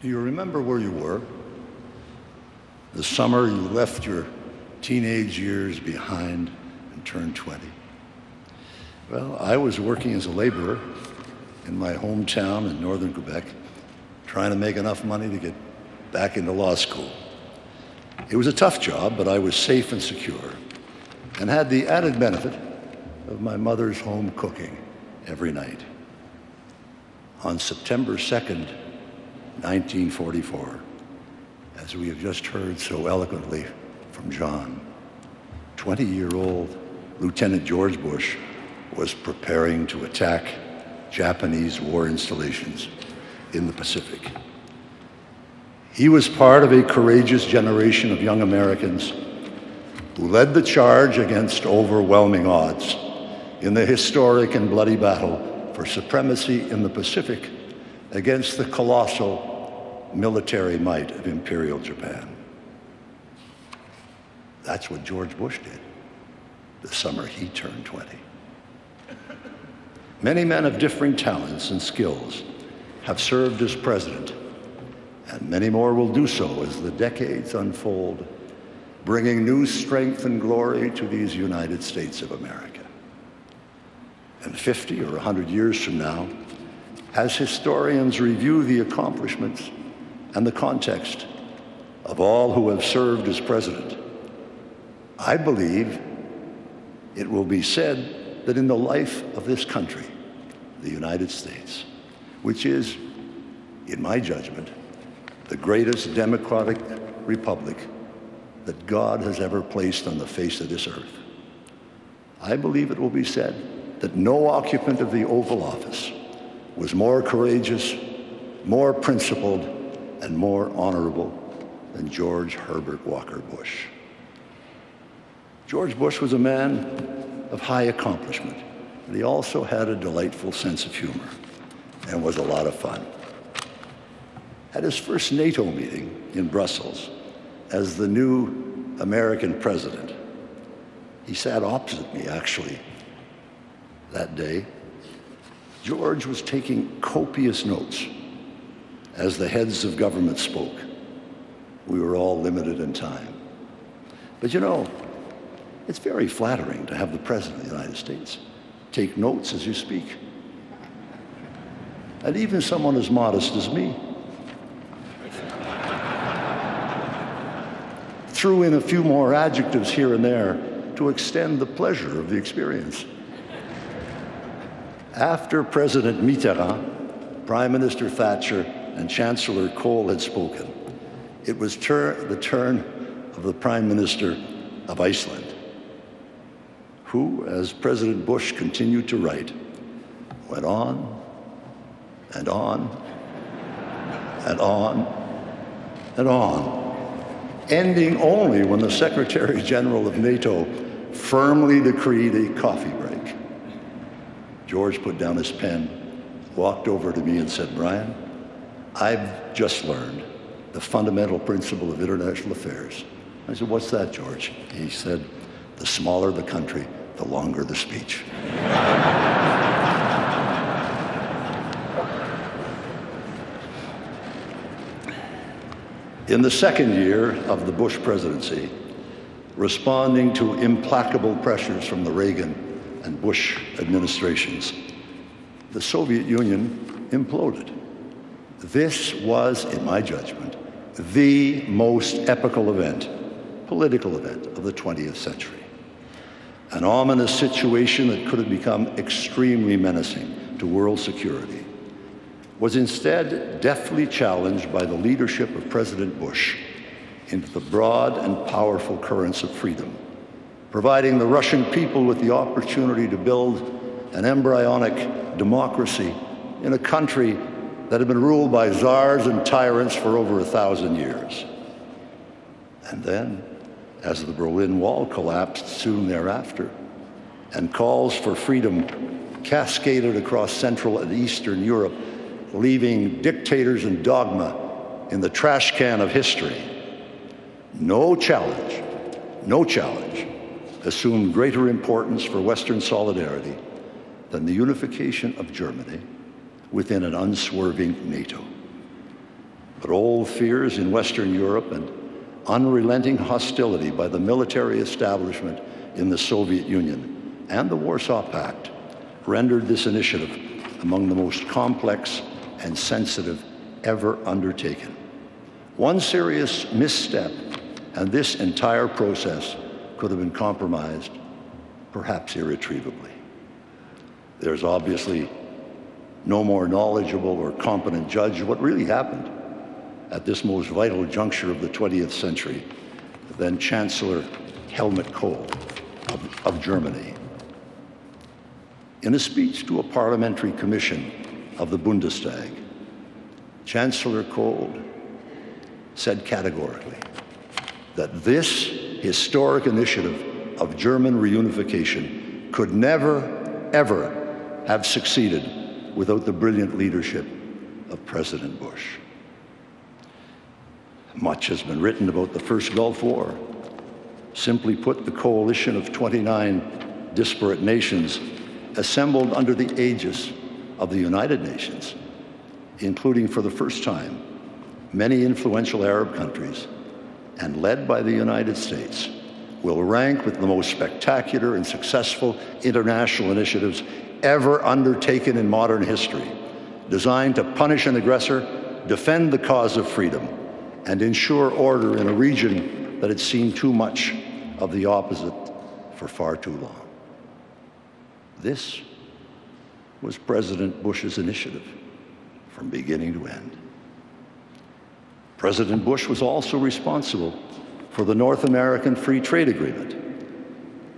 Do you remember where you were? The summer you left your teenage years behind and turned 20. Well, I was working as a laborer in my hometown in northern Quebec, trying to make enough money to get back into law school. It was a tough job, but I was safe and secure, and had the added benefit of my mother's home cooking every night. On September 2nd, 1944, as we have just heard so eloquently from John, 20-year-old Lieutenant George Bush was preparing to attack Japanese war installations in the Pacific. He was part of a courageous generation of young Americans who led the charge against overwhelming odds in the historic and bloody battle for supremacy in the Pacific against the colossal military might of Imperial Japan. That's what George Bush did the summer he turned 20. Many men of differing talents and skills have served as president, and many more will do so as the decades unfold, bringing new strength and glory to these United States of America. And 50 or 100 years from now, as historians review the accomplishments and the context of all who have served as president, I believe it will be said that in the life of this country, the United States, which is, in my judgment, the greatest democratic republic that God has ever placed on the face of this earth, I believe it will be said that no occupant of the Oval Office was more courageous, more principled, and more honorable than George Herbert Walker Bush. George Bush was a man of high accomplishment, but he also had a delightful sense of humor and was a lot of fun. At his first NATO meeting in Brussels as the new American president, he sat opposite me, actually, that day. George was taking copious notes as the heads of government spoke. We were all limited in time. But you know, it's very flattering to have the President of the United States take notes as you speak. And even someone as modest as me threw in a few more adjectives here and there to extend the pleasure of the experience. After President Mitterrand, Prime Minister Thatcher, and Chancellor Kohl had spoken, it was the turn of the Prime Minister of Iceland, who, as President Bush continued to write, went on and on and on and on, ending only when the Secretary General of NATO firmly decreed a coffee break. George put down his pen, walked over to me and said, "Brian, I've just learned the fundamental principle of international affairs." I said, "What's that, George?" He said, "The smaller the country, the longer the speech." In the second year of the Bush presidency, responding to implacable pressures from the Reagan and Bush administrations, the Soviet Union imploded. This was, in my judgment, the most epical event, political event of the 20th century. An ominous situation that could have become extremely menacing to world security was instead deftly challenged by the leadership of President Bush into the broad and powerful currents of freedom, providing the Russian people with the opportunity to build an embryonic democracy in a country that had been ruled by czars and tyrants for over 1,000 years. And then, as the Berlin Wall collapsed soon thereafter, and calls for freedom cascaded across Central and Eastern Europe, leaving dictators and dogma in the trash can of history, no challenge assumed greater importance for Western solidarity than the unification of Germany within an unswerving NATO. But old fears in Western Europe and unrelenting hostility by the military establishment in the Soviet Union and the Warsaw Pact rendered this initiative among the most complex and sensitive ever undertaken. One serious misstep, and this entire process could have been compromised, perhaps irretrievably. There's obviously no more knowledgeable or competent judge of what really happened at this most vital juncture of the 20th century than Chancellor Helmut Kohl of Germany. In a speech to a parliamentary commission of the Bundestag, Chancellor Kohl said categorically that this historic initiative of German reunification could never, ever have succeeded without the brilliant leadership of President Bush. Much has been written about the first Gulf War. Simply put, the coalition of 29 disparate nations assembled under the aegis of the United Nations, including for the first time many influential Arab countries, and led by the United States, will rank with the most spectacular and successful international initiatives ever undertaken in modern history, designed to punish an aggressor, defend the cause of freedom, and ensure order in a region that had seen too much of the opposite for far too long. This was President Bush's initiative from beginning to end. President Bush was also responsible for the North American Free Trade Agreement,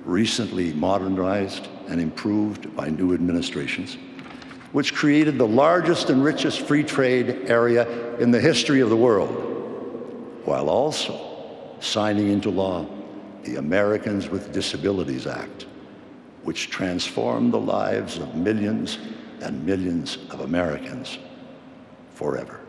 recently modernized and improved by new administrations, which created the largest and richest free trade area in the history of the world, while also signing into law the Americans with Disabilities Act, which transformed the lives of millions and millions of Americans forever.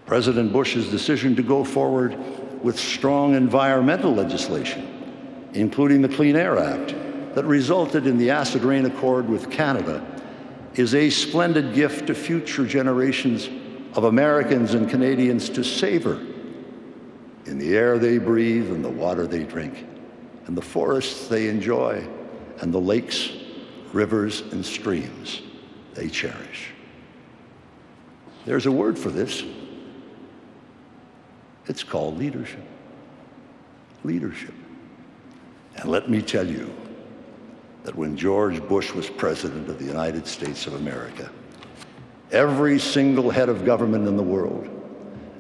President Bush's decision to go forward with strong environmental legislation, including the Clean Air Act, that resulted in the Acid Rain Accord with Canada, is a splendid gift to future generations of Americans and Canadians to savor in the air they breathe and the water they drink, and the forests they enjoy, and the lakes, rivers, and streams they cherish. There's a word for this. It's called leadership. Leadership. And let me tell you that when George Bush was President of the United States of America, every single head of government in the world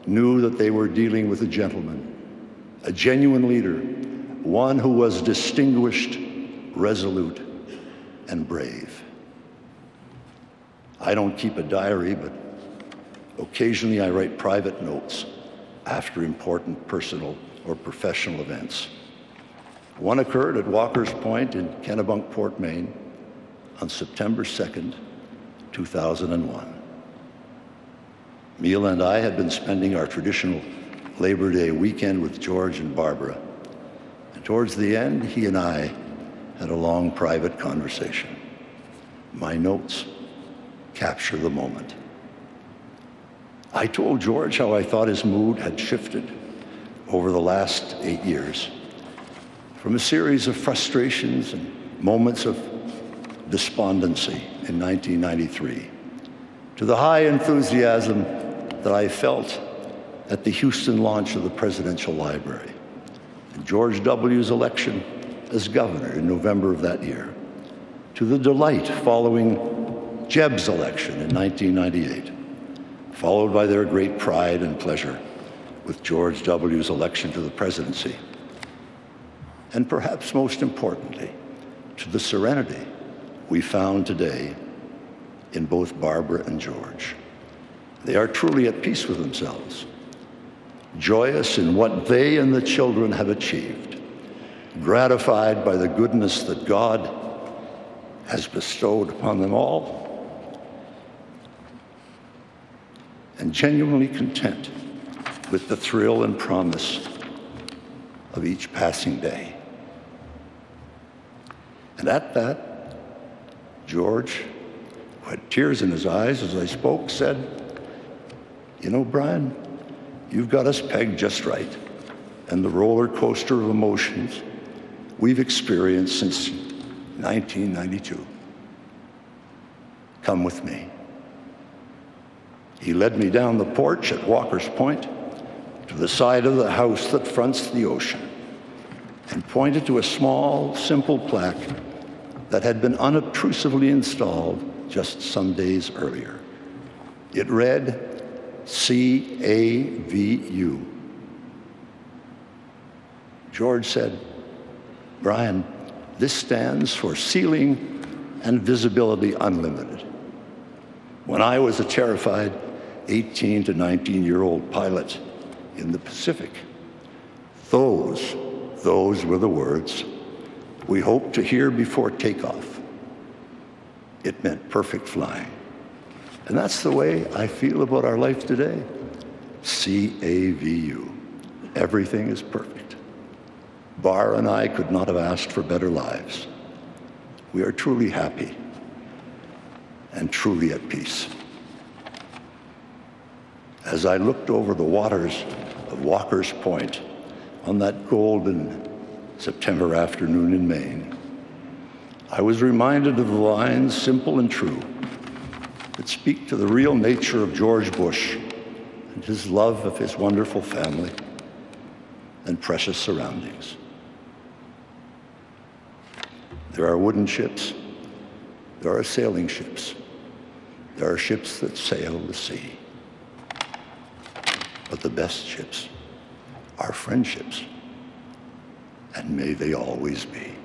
knew that they were dealing with a gentleman, a genuine leader, one who was distinguished, resolute, and brave. I don't keep a diary, but occasionally I write private notes after important personal or professional events. One occurred at Walker's Point in Kennebunkport, Maine, on September 2nd, 2001. Mila and I had been spending our traditional Labor Day weekend with George and Barbara, and towards the end, he and I had a long private conversation. My notes capture the moment. I told George how I thought his mood had shifted over the last 8 years, from a series of frustrations and moments of despondency in 1993 to the high enthusiasm that I felt at the Houston launch of the Presidential Library and George W.'s election as governor in November of that year, to the delight following Jeb's election in 1998, followed by their great pride and pleasure with George W.'s election to the presidency, and perhaps most importantly, to the serenity we found today in both Barbara and George. They are truly at peace with themselves, joyous in what they and the children have achieved, gratified by the goodness that God has bestowed upon them all, and genuinely content with the thrill and promise of each passing day. And at that, George, who had tears in his eyes as I spoke, said, You know, Brian, you've got us pegged just right, and the roller coaster of emotions we've experienced since 1992. Come with me. He led me down the porch at Walker's Point to the side of the house that fronts the ocean and pointed to a small, simple plaque that had been unobtrusively installed just some days earlier. It read, CAVU. George said, Brian, this stands for Ceiling and Visibility Unlimited. When I was a terrified 18 to 19-year-old pilot in the Pacific, those were the words we hoped to hear before takeoff. It meant perfect flying. And that's the way I feel about our life today. CAVU. Everything is perfect. Bar and I could not have asked for better lives. We are truly happy and truly at peace. As I looked over the waters of Walker's Point on that golden September afternoon in Maine, I was reminded of the lines, simple and true, that speak to the real nature of George Bush and his love of his wonderful family and precious surroundings. There are wooden ships, there are sailing ships, there are ships that sail the sea. But the best ships are friendships, and may they always be.